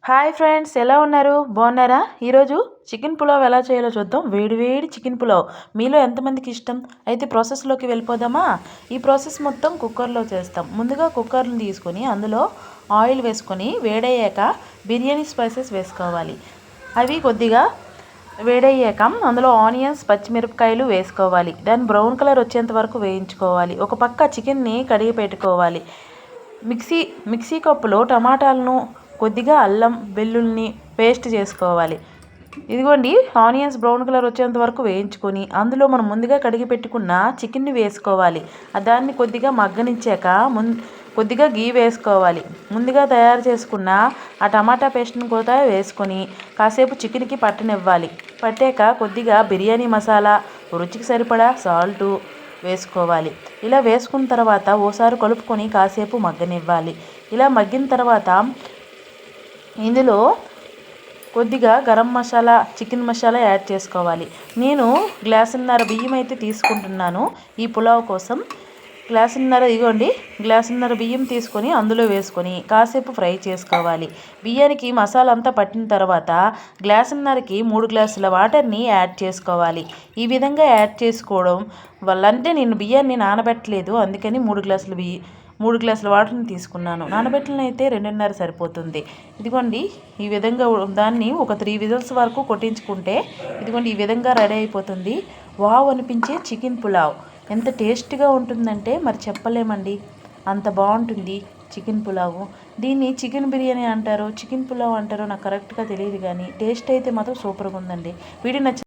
Hi friends, ఎలా ఉన్నారు? బాగున్నారా? ఈరోజు చికెన్ పులావ్ ఎలా చేయాలో చూద్దాం. వేడి వేడి చికెన్ పులావ్ మీలో ఎంతమందికి ఇష్టం? అయితే ప్రాసెస్లోకి వెళ్ళిపోదామా? ఈ ప్రాసెస్ మొత్తం కుక్కర్లో చేస్తాం. ముందుగా కుక్కర్ని తీసుకొని అందులో ఆయిల్ వేసుకొని వేడయ్యాక బిర్యానీ స్పైసెస్ వేసుకోవాలి. అవి కొద్దిగా వేడయ్యాక అందులో ఆనియన్స్, పచ్చిమిరపకాయలు వేసుకోవాలి. దాన్ని బ్రౌన్ కలర్ వచ్చేంత వరకు వేయించుకోవాలి. ఒక పక్క చికెన్ని కడిగి పెట్టుకోవాలి. మిక్సీ కప్పులో టమాటాలను, కొద్దిగా అల్లం వెల్లుల్ని పేస్ట్ చేసుకోవాలి. ఇదిగోండి, ఆనియన్స్ బ్రౌన్ కలర్ వచ్చేంత వరకు వేయించుకొని అందులో మనం ముందుగా కడిగి పెట్టుకున్న చికెన్ని వేసుకోవాలి. దాన్ని కొద్దిగా మగ్గనిచ్చాక కొద్దిగా గీ వేసుకోవాలి. ముందుగా తయారు చేసుకున్న ఆ టమాటా పేస్ట్ని కూడా వేసుకొని కాసేపు చికెన్కి పట్టనివ్వాలి. పట్టాక కొద్దిగా బిర్యానీ మసాలా, రుచికి సరిపడా సాల్టు వేసుకోవాలి. ఇలా వేసుకున్న తర్వాత ఓసారి కలుపుకొని కాసేపు మగ్గనివ్వాలి. ఇలా మగ్గిన తర్వాత ఇందులో కొద్దిగా గరం మసాలా, చికెన్ మసాలా యాడ్ చేసుకోవాలి. నేను గ్లాసున్నర బియ్యం అయితే తీసుకుంటున్నాను ఈ పులావ్ కోసం. గ్లాసున్నర బియ్యం తీసుకొని అందులో వేసుకొని కాసేపు ఫ్రై చేసుకోవాలి. బియ్యానికి మసాలా అంతా పట్టిన తర్వాత గ్లాసున్నరకి 3 గ్లాసుల వాటర్ని యాడ్ చేసుకోవాలి. ఈ విధంగా యాడ్ చేసుకోవడం వల్ల, అంటే నేను బియ్యాన్ని నానబెట్టలేదు, అందుకని 3 గ్లాసుల వాటర్ని తీసుకున్నాను. నానబెట్టినైతే 2:30 సరిపోతుంది. ఇదిగోండి, ఈ విధంగా దాన్ని ఒక 3 విజిల్స్ వరకు కొట్టించుకుంటే ఇదిగోండి ఈ విధంగా రెడీ అయిపోతుంది. వావ్ అనిపించే చికెన్ పులావ్ ఎంత టేస్ట్గా ఉంటుందంటే మరి చెప్పలేమండి, అంత బాగుంటుంది చికెన్ పులావ్. దీన్ని చికెన్ బిర్యానీ అంటారో చికెన్ పులావ్ అంటారో నాకు కరెక్ట్గా తెలియదు, కానీ టేస్ట్ అయితే మాత్రం సూపర్గా ఉందండి. వీడియో నచ్చి